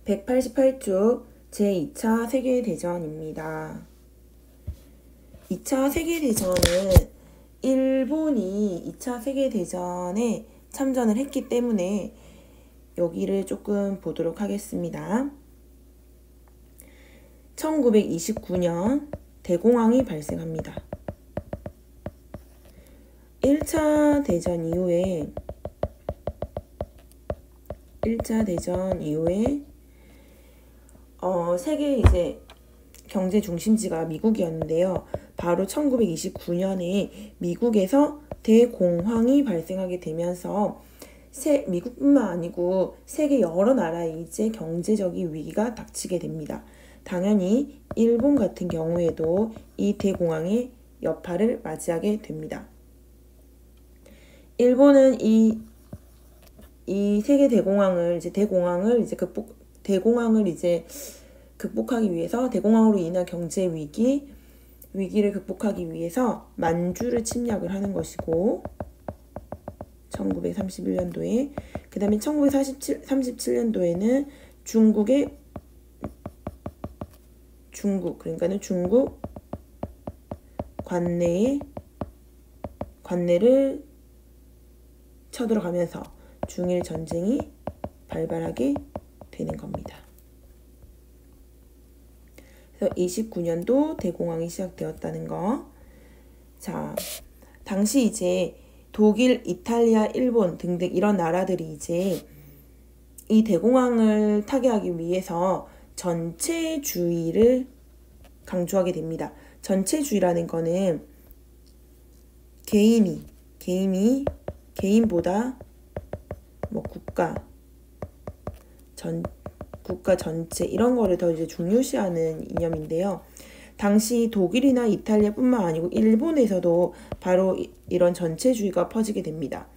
188쪽 제2차 세계대전입니다. 2차 세계대전은 일본이 2차 세계대전에 참전을 했기 때문에 여기를 조금 보도록 하겠습니다. 1929년 대공황이 발생합니다. 1차 대전 이후에 세계 이제 경제 중심지가 미국이었는데요. 바로 1929년에 미국에서 대공황이 발생하게 되면서 미국뿐만 아니고 세계 여러 나라에 이제 경제적인 위기가 닥치게 됩니다. 당연히 일본 같은 경우에도 이 대공황의 여파를 맞이하게 됩니다. 일본은 이 세계 대공황을 극복하기 위해서 대공황으로 인한 경제 위기를 극복하기 위해서 만주를 침략을 하는 것이고 1931년도에 그 다음에 1937년도에는 그러니까는 중국 관내를 쳐들어가면서 중일 전쟁이 발발하게 되는 겁니다. 그래서 29년도 대공황이 시작되었다는 거. 자, 당시 이제 독일, 이탈리아, 일본 등등 이런 나라들이 이제 이 대공황을 타개하기 위해서 전체주의를 강조하게 됩니다. 전체주의라는 거는 개인보다 국가 전체 이런 거를 더 이제 중요시하는 이념인데요. 당시 독일이나 이탈리아뿐만 아니고 일본에서도 바로 이런 전체주의가 퍼지게 됩니다.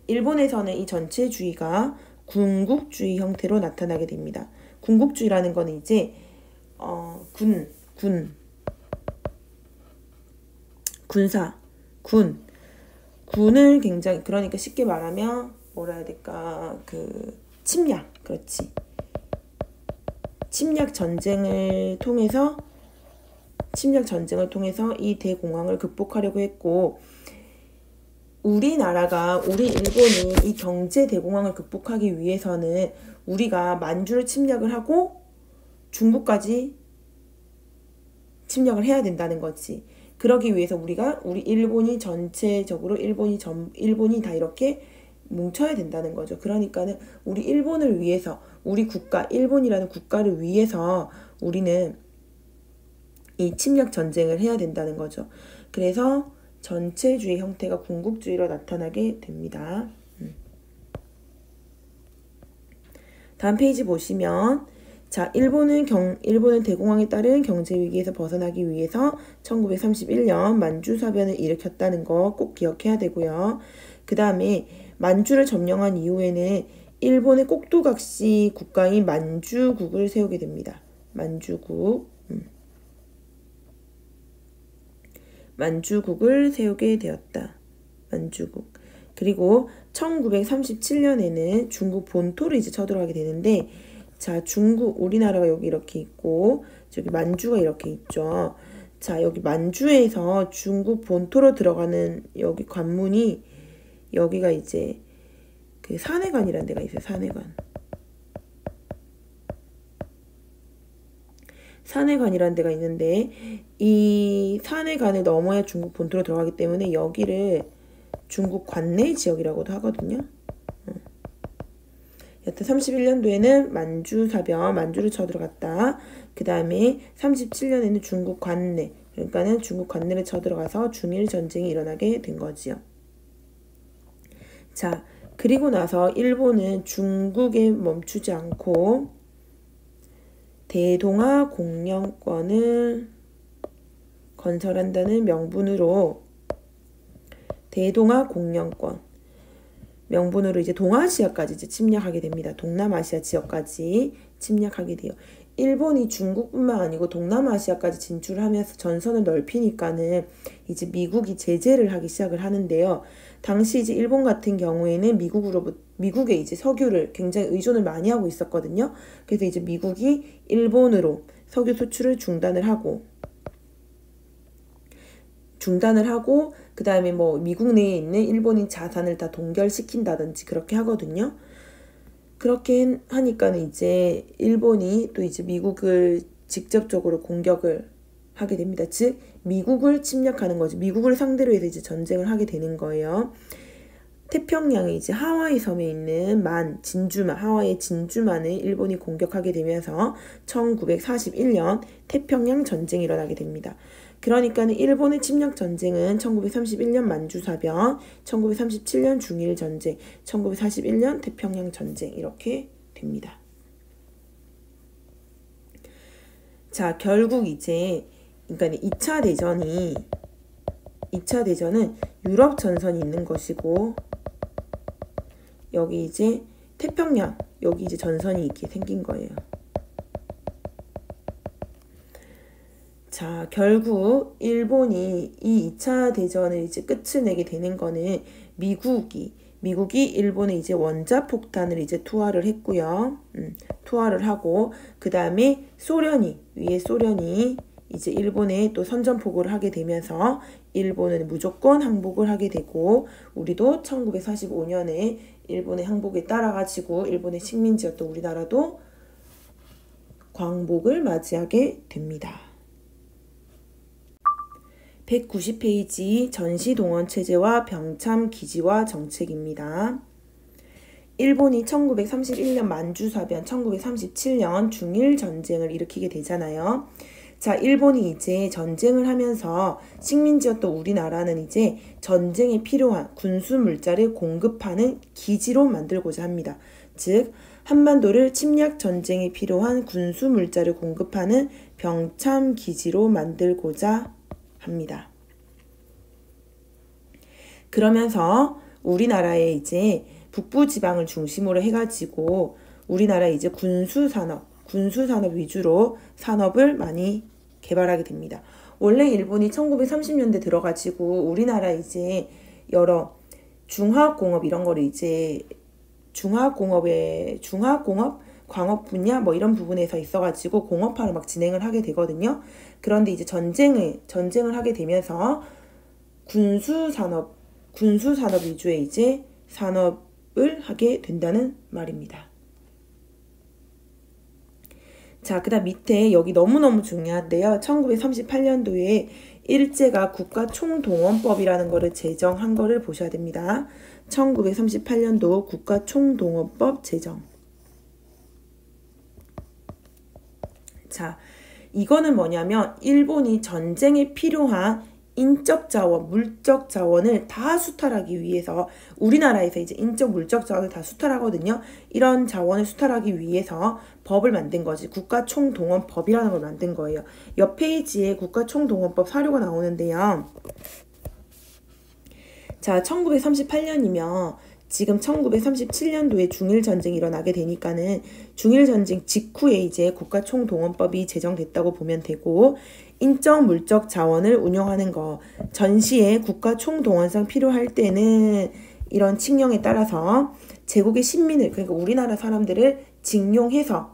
일본에서는 이 전체주의가 군국주의 형태로 나타나게 됩니다. 군국주의라는 거는 이제 군을 굉장히, 그러니까 쉽게 말하면 뭐라 해야 될까, 그렇지. 침략 전쟁을 통해서 이 대공황을 극복하려고 했고, 우리 일본이 이 경제 대공황을 극복하기 위해서는 우리가 만주를 침략을 하고 중국까지 침략을 해야 된다는 거지. 그러기 위해서 우리 일본이 전체적으로 일본이 다 이렇게 뭉쳐야 된다는 거죠. 그러니까는 우리 일본을 위해서, 우리 국가, 일본이라는 국가를 위해서 우리는 이 침략 전쟁을 해야 된다는 거죠. 그래서 전체주의 형태가 군국주의로 나타나게 됩니다. 다음 페이지 보시면, 자, 일본은 대공황에 따른 경제 위기에서 벗어나기 위해서 1931년 만주사변을 일으켰다는 거 꼭 기억해야 되고요. 그 다음에 만주를 점령한 이후에는 일본의 꼭두각시 국가인 만주국을 세우게 됩니다. 만주국을 세우게 되었다. 그리고 1937년에는 중국 본토를 이제 쳐들어가게 되는데, 자, 우리나라가 여기 이렇게 있고, 저기 만주가 이렇게 있죠. 자, 여기 만주에서 중국 본토로 들어가는 여기 관문이, 여기가 이제 그 산해관이라는 데가 있어요. 산해관이라는 데가 있는데, 이 산해관을 넘어야 중국 본토로 들어가기 때문에 여기를 중국 관내 지역이라고도 하거든요. 여튼 31년도에는 만주를 쳐들어갔다. 그 다음에 37년에는 중국 관내, 그러니까는 중국 관내를 쳐들어가서 중일 전쟁이 일어나게 된 거지요. 자, 그리고 나서 일본은 중국에 멈추지 않고 대동아 공영권을 건설한다는 명분으로 이제 동아시아까지 이제 침략하게 됩니다. 동남아시아 지역까지 침략하게 돼요. 일본이 중국뿐만 아니고 동남아시아까지 진출하면서 전선을 넓히니까는 이제 미국이 제재를 하기 시작을 하는데요. 당시 이제 일본 같은 경우에는 미국에 이제 석유를 굉장히 의존을 많이 하고 있었거든요. 그래서 이제 미국이 일본으로 석유 수출을 중단을 하고 그다음에 뭐 미국 내에 있는 일본인 자산을 다 동결시킨다든지 그렇게 하거든요. 그렇게 하니까는 이제 일본이 또 이제 미국을 직접적으로 공격을 하게 됩니다. 즉 미국을 침략하는 거죠. 미국을 상대로 해서 이제 전쟁을 하게 되는 거예요. 태평양에 이제 하와이 섬에 있는 하와이의 진주만을 일본이 공격하게 되면서 1941년 태평양 전쟁이 일어나게 됩니다. 그러니까는 일본의 침략 전쟁은 1931년 만주사변, 1937년 중일 전쟁, 1941년 태평양 전쟁 이렇게 됩니다. 자, 결국 이제 그러니까 2차 대전은 유럽 전선이 있는 것이고 여기 이제 태평양 여기 이제 전선이 이렇게 생긴 거예요. 자, 결국 일본이 이 2차 대전을 이제 끝을 내게 되는 거는 미국이 일본에 이제 원자폭탄을 이제 투하를 했고요. 투하를 하고 그 다음에 소련이 이제 일본에 또 선전포고를 하게 되면서 일본은 무조건 항복을 하게 되고 우리도 1945년에 일본의 항복에 따라가지고 일본의 식민지였던 우리나라도 광복을 맞이하게 됩니다. 190페이지 전시동원체제와 병참기지화 정책입니다. 일본이 1931년 만주사변, 1937년 중일전쟁을 일으키게 되잖아요. 자, 일본이 이제 전쟁을 하면서 식민지였던 우리나라는 이제 전쟁에 필요한 군수물자를 공급하는 기지로 만들고자 합니다. 즉, 한반도를 침략 전쟁에 필요한 군수물자를 공급하는 병참기지로 만들고자 합니다. 그러면서 우리나라에 이제 북부 지방을 중심으로 해가지고 우리나라 이제 군수산업 위주로 산업을 많이 개발하게 됩니다. 원래 일본이 1930년대 들어가지고 우리나라 이제 여러 중화학공업 이런 거를 이제 광업 분야 뭐 이런 부분에서 있어가지고 공업화를 막 진행을 하게 되거든요. 그런데 이제 전쟁을 하게 되면서 군수산업 위주의 이제 산업을 하게 된다는 말입니다. 자, 그 다음 밑에 여기 너무너무 중요한데요. 1938년도에 일제가 국가총동원법이라는 거를 제정한 거를 보셔야 됩니다. 1938년도 국가총동원법 제정. 자, 이거는 뭐냐면 일본이 전쟁에 필요한 인적 자원, 물적 자원을 다 수탈하기 위해서 우리나라에서 이제 인적, 물적 자원을 다 수탈하거든요. 이런 자원을 수탈하기 위해서 법을 만든 거지. 국가총동원법이라는 걸 만든 거예요. 옆 페이지에 국가총동원법 사료가 나오는데요. 자, 1938년이면 지금 1937년도에 중일전쟁이 일어나게 되니까는 중일전쟁 직후에 이제 국가총동원법이 제정됐다고 보면 되고 인적 물적 자원을 운영하는 거 전시에 국가총동원상 필요할 때는 이런 칙령에 따라서 제국의 신민을 그러니까 우리나라 사람들을 징용해서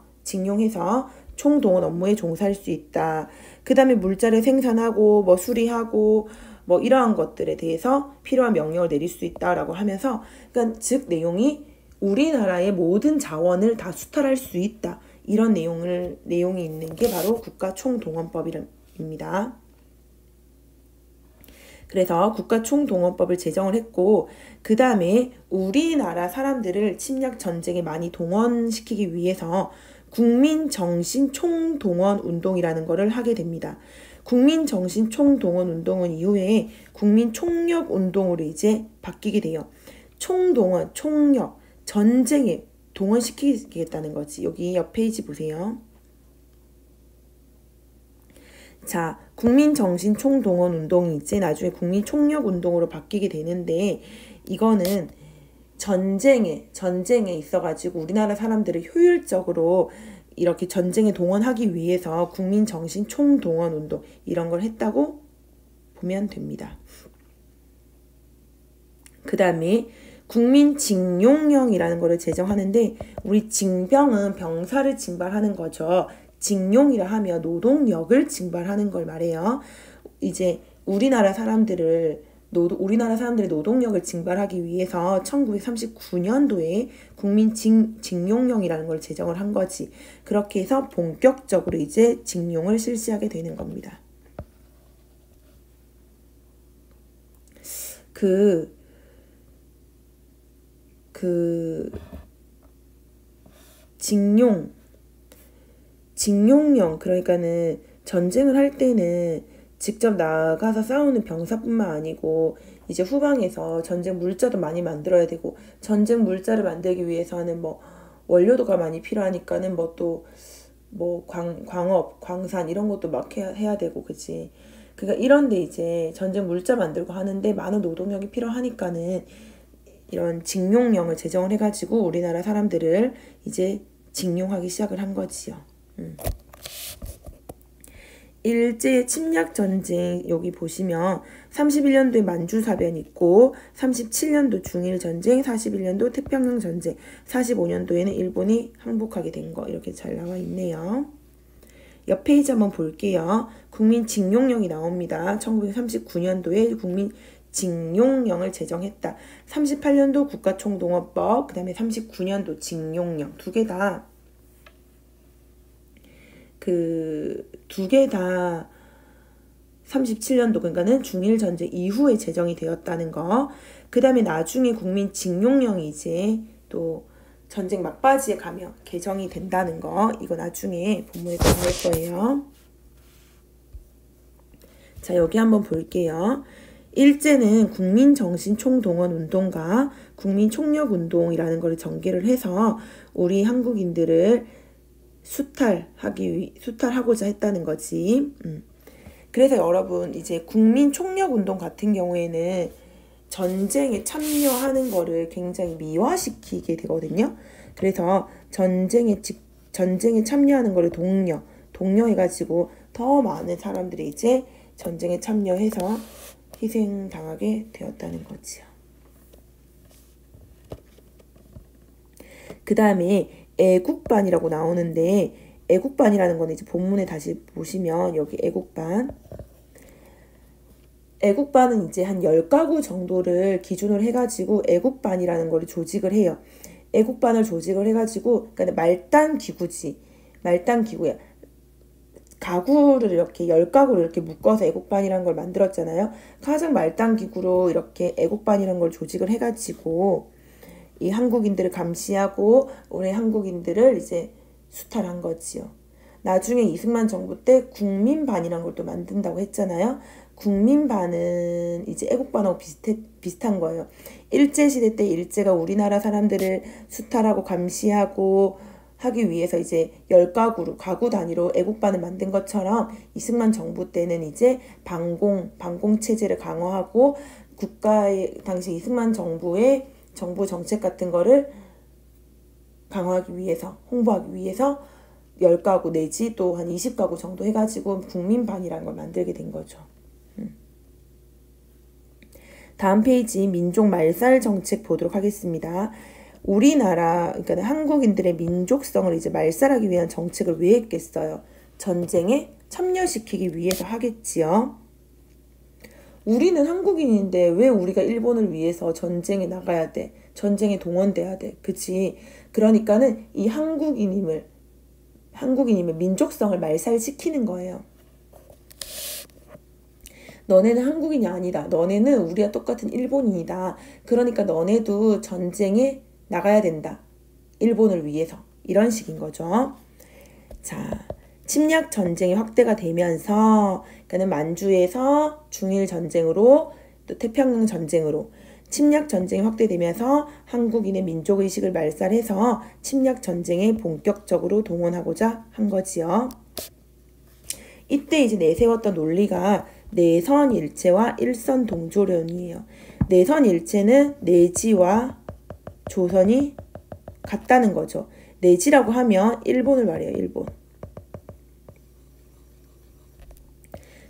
총동원 업무에 종사할 수 있다. 그 다음에 물자를 생산하고 뭐 수리하고 뭐 이러한 것들에 대해서 필요한 명령을 내릴 수 있다라고 하면서 그러니까 즉 내용이 우리나라의 모든 자원을 다 수탈할 수 있다. 이런 내용이 있는 게 바로 국가총동원법입니다. 그래서 국가총동원법을 제정을 했고 그 다음에 우리나라 사람들을 침략 전쟁에 많이 동원시키기 위해서 국민정신총동원 운동이라는 것을 하게 됩니다. 국민정신총동원 운동은 이후에 국민총력운동으로 이제 바뀌게 돼요. 총동원, 총력, 전쟁에 동원시키겠다는 거지. 여기 옆 페이지 보세요. 자, 국민정신총동원 운동이 이제 나중에 국민총력운동으로 바뀌게 되는데 이거는 전쟁에 있어가지고 우리나라 사람들을 효율적으로 이렇게 전쟁에 동원하기 위해서 국민 정신 총동원 운동 이런 걸 했다고 보면 됩니다. 그 다음에 국민징용령이라는 거를 제정하는데 우리 징병은 병사를 징발하는 거죠. 징용이라 하면 노동력을 징발하는 걸 말해요. 이제 우리나라 사람들의 노동력을 징발하기 위해서 1939년도에 국민징용령이라는 걸 제정을 한 거지. 그렇게 해서 본격적으로 이제 징용을 실시하게 되는 겁니다. 징용령 그러니까는 전쟁을 할 때는 직접 나가서 싸우는 병사뿐만 아니고 이제 후방에서 전쟁 물자도 많이 만들어야 되고 전쟁 물자를 만들기 위해서는 뭐 원료도가 많이 필요하니까는 광업, 광산 이런 것도 막 해야 되고 그치. 그러니까 이런데 이제 전쟁 물자 만들고 하는데 많은 노동력이 필요하니까는 이런 징용령을 제정을 해가지고 우리나라 사람들을 이제 징용하기 시작을 한 거지요. 일제 침략 전쟁 여기 보시면 31년도에 만주사변 있고 37년도 중일전쟁, 41년도 태평양 전쟁, 45년도에는 일본이 항복하게 된 거 이렇게 잘 나와 있네요. 옆 페이지 한번 볼게요. 국민징용령이 나옵니다. 1939년도에 국민징용령을 제정했다. 38년도 국가총동원법, 그 다음에 39년도 징용령 두 개 다 두 개 다 37년도 그러니까는 중일전쟁 이후에 제정이 되었다는 거. 그 다음에 나중에 국민징용령이 이제 또 전쟁 막바지에 가면 개정이 된다는 거. 이거 나중에 본문에 또 나올 거예요. 자, 여기 한번 볼게요. 일제는 국민정신총동원운동과 국민총력운동이라는 걸 전개를 해서 우리 한국인들을 수탈하고자 했다는 거지. 그래서 여러분 이제 국민총력운동 같은 경우에는 전쟁에 참여하는 거를 굉장히 미화시키게 되거든요. 그래서 전쟁에 참여하는 거를 독려해가지고 더 많은 사람들이 이제 전쟁에 참여해서 희생당하게 되었다는 거지요. 그 다음에 애국반이라고 나오는데 애국반이라는 건 이제 본문에 다시 보시면 여기 애국반은 이제 한 10가구 정도를 기준으로 해가지고 애국반이라는 걸 조직을 해요. 애국반을 조직을 해가지고 그러니까 말단 기구야. 가구를 이렇게 10가구를 이렇게 묶어서 애국반이라는 걸 만들었잖아요. 가장 말단 기구로 이렇게 애국반이라는 걸 조직을 해가지고 이 한국인들을 감시하고 우리 한국인들을 이제 수탈한 거지요. 나중에 이승만 정부 때 국민반이라는 걸 또 만든다고 했잖아요. 국민반은 이제 애국반하고 비슷한 거예요. 일제시대 때 일제가 우리나라 사람들을 수탈하고 감시하고 하기 위해서 이제 10가구로 가구 단위로 애국반을 만든 것처럼 이승만 정부 때는 이제 반공 체제를 강화하고 국가의 당시 이승만 정부의 정부 정책 같은 거를 강화하기 위해서 홍보하기 위해서 10가구 내지 또 한 20가구 정도 해가지고 국민반이라는 걸 만들게 된 거죠. 다음 페이지 민족 말살 정책 보도록 하겠습니다. 우리나라 그러니까 한국인들의 민족성을 이제 말살하기 위한 정책을 왜 했겠어요? 전쟁에 참여시키기 위해서 하겠지요. 우리는 한국인인데 왜 우리가 일본을 위해서 전쟁에 나가야 돼? 전쟁에 동원돼야 돼. 그치? 그러니까는 이 한국인임을 민족성을 말살시키는 거예요. 너네는 한국인이 아니다. 너네는 우리와 똑같은 일본인이다. 그러니까 너네도 전쟁에 나가야 된다. 일본을 위해서. 이런 식인 거죠. 자, 침략 전쟁이 확대가 되면서 그러니까 만주에서 중일 전쟁으로 또 태평양 전쟁으로 침략 전쟁이 확대되면서 한국인의 민족 의식을 말살해서 침략 전쟁에 본격적으로 동원하고자 한 거지요. 이때 이제 내세웠던 논리가 내선일체와 일선동조론이에요. 내선일체는 내지와 조선이 같다는 거죠. 내지라고 하면 일본을 말해요. 일본.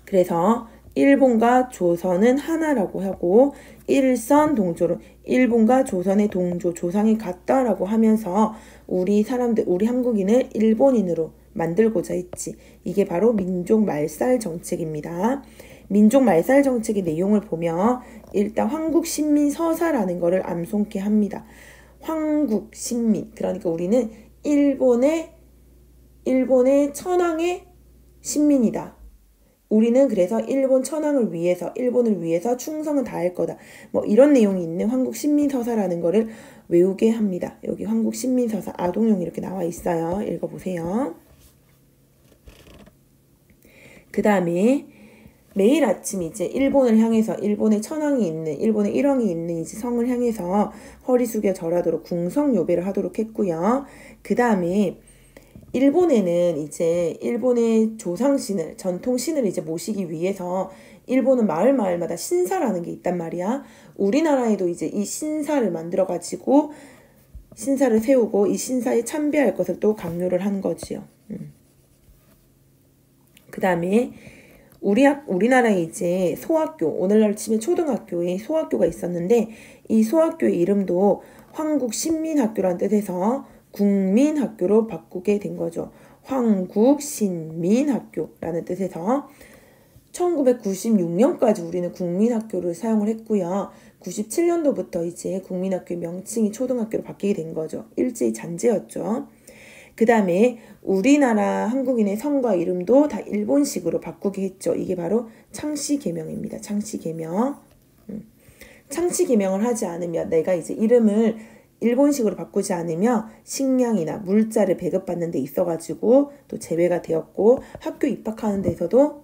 그래서 일본과 조선은 하나라고 하고 일선 동조로 일본과 조선의 동조 조상이 같다라고 하면서 우리 사람들 우리 한국인을 일본인으로 만들고자 했지. 이게 바로 민족 말살 정책입니다. 민족 말살 정책의 내용을 보면 일단 황국신민서사라는 거를 암송케 합니다. 황국신민 그러니까 우리는 일본의 천황의 신민이다. 우리는 그래서 일본 천황을 위해서 일본을 위해서 충성은 다할 거다. 뭐 이런 내용이 있는 황국신민서사라는 거를 외우게 합니다. 여기 황국신민서사 아동용 이렇게 나와 있어요. 읽어보세요. 그 다음에 매일 아침 이제 일본을 향해서 일본의 천황이 있는 일본의 일왕이 있는 이제 성을 향해서 허리 숙여 절하도록 궁성요배를 하도록 했고요. 그 다음에 일본에는 이제 일본의 조상신을 전통신을 이제 모시기 위해서 일본은 마을마다 신사라는 게 있단 말이야. 우리나라에도 이제 이 신사를 만들어 가지고 신사를 세우고 이 신사에 참배할 것을 또 강요를 한 거지요. 그 다음에 우리나라에 이제 소학교, 오늘날 치면 초등학교에 소학교가 있었는데 이 소학교의 이름도 황국신민학교라는 뜻에서 국민학교로 바꾸게 된 거죠. 황국신민학교라는 뜻에서 1996년까지 우리는 국민학교를 사용을 했고요. 97년도부터 이제 국민학교의 명칭이 초등학교로 바뀌게 된 거죠. 일제히 잔재였죠. 그 다음에 우리나라 한국인의 성과 이름도 다 일본식으로 바꾸게 했죠. 이게 바로 창씨개명입니다. 창씨개명. 창씨개명을 하지 않으면 내가 이제 이름을 일본식으로 바꾸지 않으면 식량이나 물자를 배급받는 데 있어가지고 또 제외가 되었고 학교 입학하는 데서도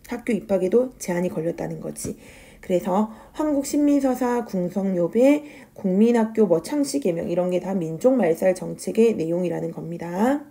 학교 입학에도 제한이 걸렸다는 거지. 그래서 황국신민서사, 궁성요배, 국민학교, 뭐 창씨개명 이런 게 다 민족말살 정책의 내용이라는 겁니다.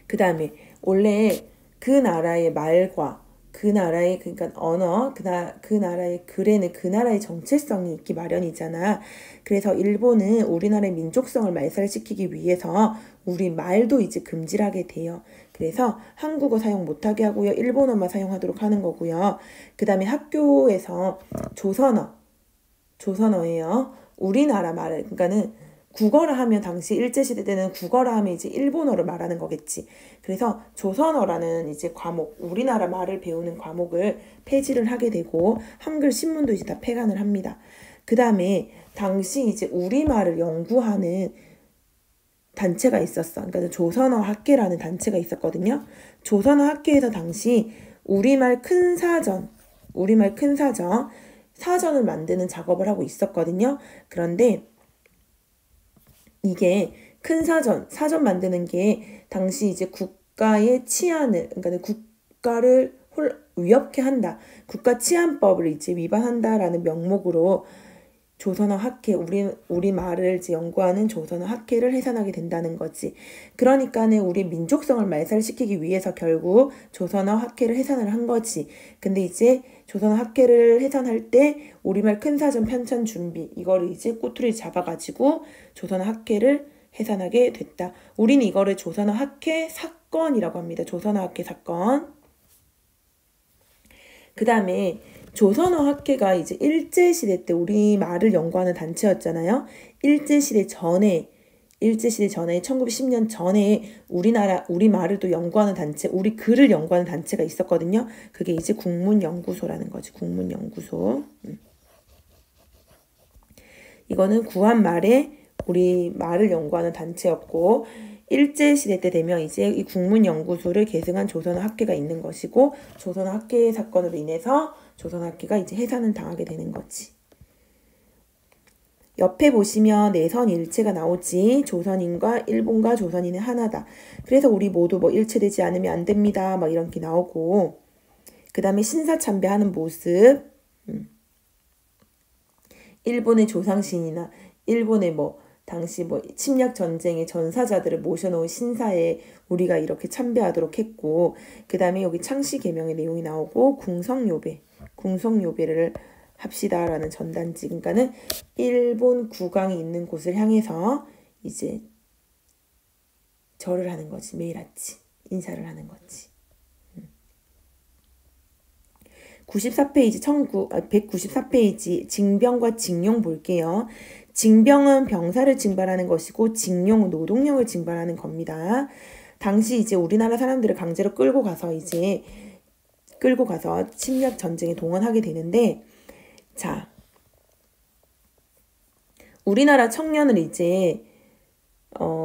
그 다음에 원래 그 나라의 말과 그 나라의 그러니까 언어, 그 나라의 글에는 그 나라의 정체성이 있기 마련이잖아. 그래서 일본은 우리나라의 민족성을 말살시키기 위해서 우리 말도 이제 금지를 하게 돼요. 그래서 한국어 사용 못하게 하고요. 일본어만 사용하도록 하는 거고요. 그 다음에 학교에서 조선어예요. 우리나라 말을 그러니까는 국어를 하면 당시 일제시대 때는 국어를 하면 이제 일본어를 말하는 거겠지. 그래서 조선어라는 이제 과목, 우리나라 말을 배우는 과목을 폐지를 하게 되고 한글 신문도 이제 다 폐간을 합니다. 그 다음에 당시 이제 우리말을 연구하는 단체가 있었어. 그러니까 조선어 학회라는 단체가 있었거든요. 조선어 학회에서 당시 우리말 큰 사전을 만드는 작업을 하고 있었거든요. 그런데 이게 큰 사전 만드는 게 당시 이제 국가의 치안을, 그러니까 국가를 위협케 한다. 국가 치안법을 이제 위반한다라는 명목으로 조선어 학회, 우리 말을 이제 연구하는 조선어 학회를 해산하게 된다는 거지. 그러니까는 우리 민족성을 말살시키기 위해서 결국 조선어 학회를 해산을 한 거지. 근데 이제 조선어 학회를 해산할 때 우리말 큰 사전 편찬 준비 이거를 이제 꼬투리 잡아가지고 조선어 학회를 해산하게 됐다. 우리는 이거를 조선어 학회 사건이라고 합니다. 조선어 학회 사건. 그 다음에 조선어 학회가 이제 일제시대 때 우리 말을 연구하는 단체였잖아요. 일제시대 전에 1910년 전에 우리 말을 또 연구하는 단체, 우리 글을 연구하는 단체가 있었거든요. 그게 이제 국문연구소라는 거지. 국문연구소. 이거는 구한 말에 우리 말을 연구하는 단체였고 일제시대 때 되면 이제 이 국문연구소를 계승한 조선어 학회가 있는 것이고 조선어 학회 사건으로 인해서 조선어 학회가 이제 해산을 당하게 되는 거지. 옆에 보시면 내선 일체가 나오지. 조선인과 일본과 조선인은 하나다. 그래서 우리 모두 뭐 일체되지 않으면 안 됩니다. 막 이런 게 나오고 그 다음에 신사참배하는 모습 일본의 조상신이나 일본의 뭐 당시 뭐 침략 전쟁의 전사자들을 모셔놓은 신사에 우리가 이렇게 참배하도록 했고 그 다음에 여기 창씨개명의 내용이 나오고 궁성요배를 합시다라는 전단지. 그러니까는 일본 국왕이 있는 곳을 향해서 이제 절을 하는 거지. 매일 아침 인사를 하는 거지. 94페이지 194페이지 징병과 징용 볼게요. 징병은 병사를 징발하는 것이고 징용은 노동력을 징발하는 겁니다. 당시 이제 우리나라 사람들을 강제로 끌고 가서 침략 전쟁에 동원하게 되는데, 자, 우리나라 청년을 이제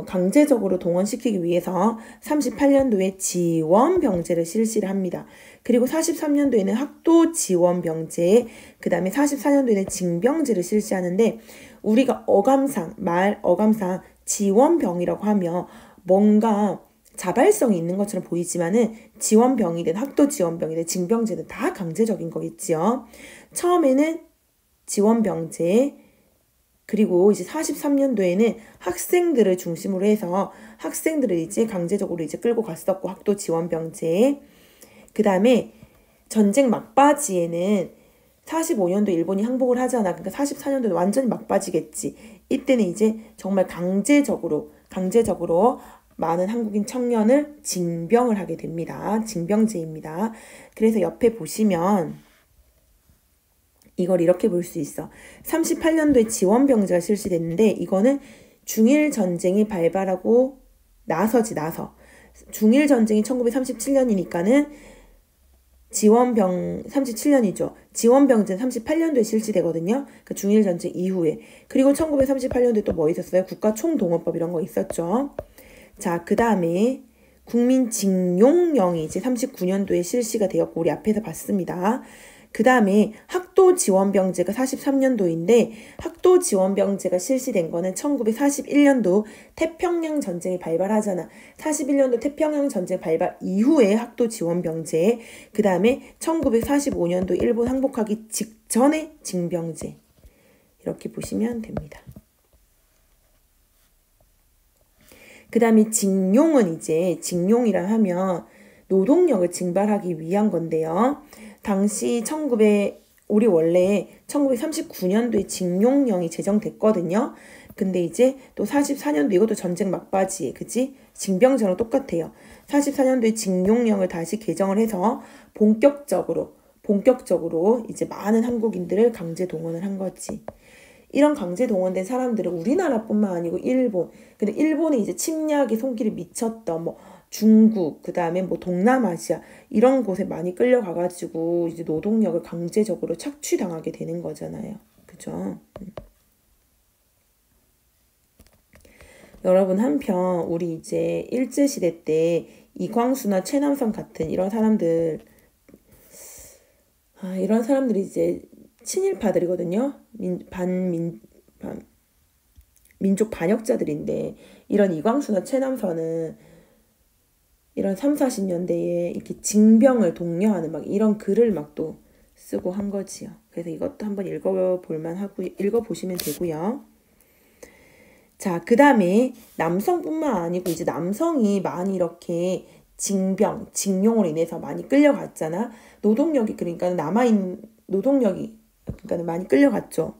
강제적으로 동원시키기 위해서 38년도에 지원병제를 실시를 합니다. 그리고 43년도에는 학도 지원병제, 그 다음에 44년도에는 징병제를 실시하는데, 우리가 어감상 지원병이라고 하면 뭔가 자발성이 있는 것처럼 보이지만은 지원병이든 학도 지원병이든 징병제든 다 강제적인 거겠지요. 처음에는 지원병제, 그리고 이제 43년도에는 학생들을 중심으로 해서 학생들을 이제 강제적으로 이제 끌고 갔었고, 학도 지원병제. 그 다음에 전쟁 막바지에는 45년도 일본이 항복을 하잖아. 그러니까 44년도는 완전히 막바지겠지. 이때는 이제 정말 강제적으로 많은 한국인 청년을 징병을 하게 됩니다. 징병제입니다. 그래서 옆에 보시면 이걸 이렇게 볼 수 있어. 38년도에 지원병제가 실시됐는데, 이거는 중일전쟁이 발발하고 나서. 중일전쟁이 1937년이니까는 37년이죠. 지원병제는 38년도에 실시되거든요. 그러니까 중일전쟁 이후에. 그리고 1938년도에 또 뭐 있었어요? 국가총동원법 이런 거 있었죠. 자, 그 다음에 국민징용령이 이제 39년도에 실시가 되었고, 우리 앞에서 봤습니다. 그 다음에 학도지원병제가 43년도인데, 학도지원병제가 실시된 거는 1941년도 태평양 전쟁이 발발하잖아. 41년도 태평양 전쟁 발발 이후에 학도지원병제, 그 다음에 1945년도 일본 항복하기 직전의 징병제. 이렇게 보시면 됩니다. 그 다음에 징용이라 하면 노동력을 징발하기 위한 건데요. 당시 우리 원래 1939년도에 징용령이 제정됐거든요. 근데 이제 또 44년도, 이것도 전쟁 막바지에, 그치? 징병제랑 똑같아요. 44년도에 징용령을 다시 개정을 해서 본격적으로 이제 많은 한국인들을 강제 동원을 한 거지. 이런 강제 동원된 사람들은 우리나라뿐만 아니고 근데 일본에 이제 침략의 손길이 미쳤던 뭐 중국, 그 다음에 뭐 동남아시아 이런 곳에 많이 끌려가가지고 이제 노동력을 강제적으로 착취당하게 되는 거잖아요. 그죠? 여러분, 한편 우리 이제 일제시대 때 이광수나 최남선 같은 이런 사람들이 이제 친일파들이거든요. 민족 반역자들인데, 이런 이광수나 최남선은 이런 3, 40년대에 이렇게 징병을 독려하는 막 이런 글을 막 또 쓰고 한 거지요. 그래서 이것도 한번 읽어보시면 되고요. 자, 그 다음에 남성뿐만 아니고 이제 남성이 많이 이렇게 징용으로 인해서 많이 끌려갔잖아. 그러니까 남아있는 노동력이 많이 끌려갔죠.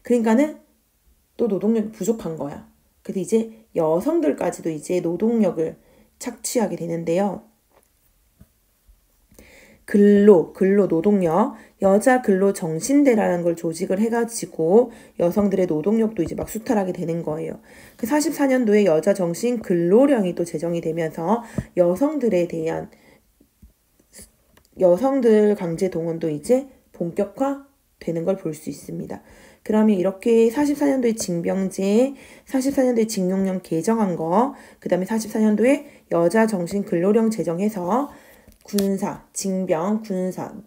그러니까는 또 노동력이 부족한 거야. 그래서 이제 여성들까지도 이제 노동력을 착취하게 되는데요. 노동력, 여자 근로정신대라는 걸 조직을 해가지고 여성들의 노동력도 이제 막 수탈하게 되는 거예요. 그 44년도에 여자정신 근로령이 또 제정이 되면서 여성들에 대한 여성들 강제 동원도 이제 본격화되는 걸 볼 수 있습니다. 그러면 이렇게 44년도에 징병제, 44년도에 징용령 개정한 거, 그 다음에 44년도에 여자정신근로령 제정해서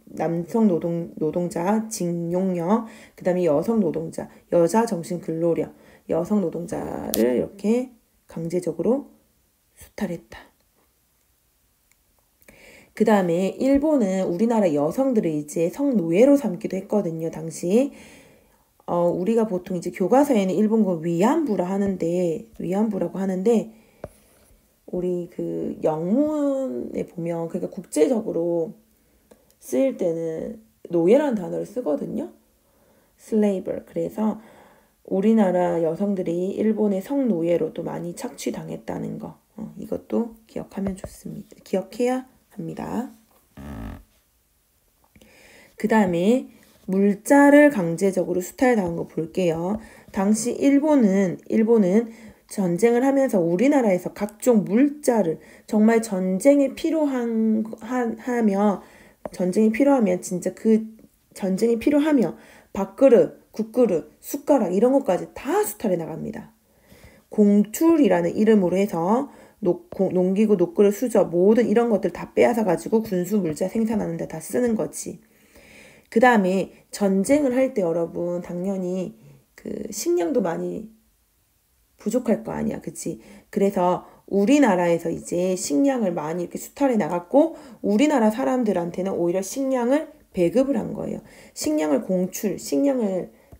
남성 노동자 징용령, 그 다음에 여성 노동자, 여자정신근로령, 여성 노동자를 이렇게 강제적으로 수탈했다. 그 다음에 일본은 우리나라 여성들을 이제 성노예로 삼기도 했거든요, 당시. 우리가 보통 이제 교과서에는 일본군 위안부라고 하는데, 우리 그 영문에 보면, 그러니까 국제적으로 쓰일 때는 노예라는 단어를 쓰거든요. slavery. 그래서 우리나라 여성들이 일본의 성노예로도 많이 착취당했다는 거. 이것도 기억하면 좋습니다. 기억해야 합니다. 그 다음에 물자를 강제적으로 수탈당한 거 볼게요. 당시 일본은 전쟁을 하면서 우리나라에서 각종 물자를 정말 전쟁이 필요하며 진짜 그 전쟁이 필요하며 밥그릇, 국그릇, 숟가락 이런 것까지 다 수탈해 나갑니다. 공출이라는 이름으로 해서 농기구, 녹그릇, 수저 모든 이런 것들 다 빼앗아 가지고 군수 물자 생산하는 데 다 쓰는 거지. 그 다음에 전쟁을 할 때 여러분 당연히 그 식량도 많이 부족할 거 아니야. 그치? 그래서 우리나라에서 이제 식량을 많이 이렇게 수탈해 나갔고 우리나라 사람들한테는 오히려 식량을 배급을 한 거예요. 식량을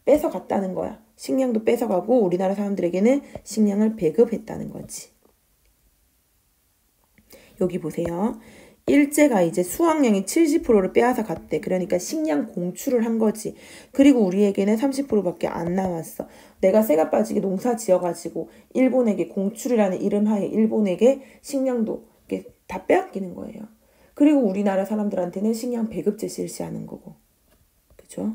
뺏어갔다는 거야. 식량도 뺏어가고 우리나라 사람들에게는 식량을 배급했다는 거지. 여기 보세요. 일제가 이제 수확량의 70%를 빼앗아 갔대. 그러니까 식량 공출을 한 거지. 그리고 우리에게는 30%밖에 안 남았어. 내가 새가 빠지게 농사 지어가지고 일본에게 공출이라는 이름 하에 일본에게 식량도 이렇게 다 빼앗기는 거예요. 그리고 우리나라 사람들한테는 식량 배급제 실시하는 거고. 그죠?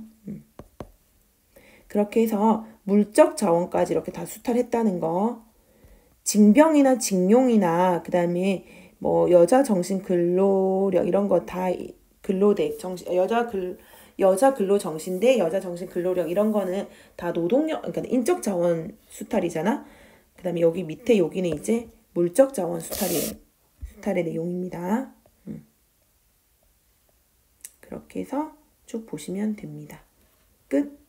그렇게 해서 물적 자원까지 이렇게 다 수탈했다는 거. 징병이나 징용이나 그 다음에 뭐 여자 정신 근로력 이런 거 다 근로대 여자 근로 정신대 여자 정신 근로력 이런 거는 다 노동력 그러니까 인적 자원 수탈이잖아. 그다음에 여기 밑에 여기는 이제 물적 자원 수탈의 내용입니다. 그렇게 해서 쭉 보시면 됩니다. 끝.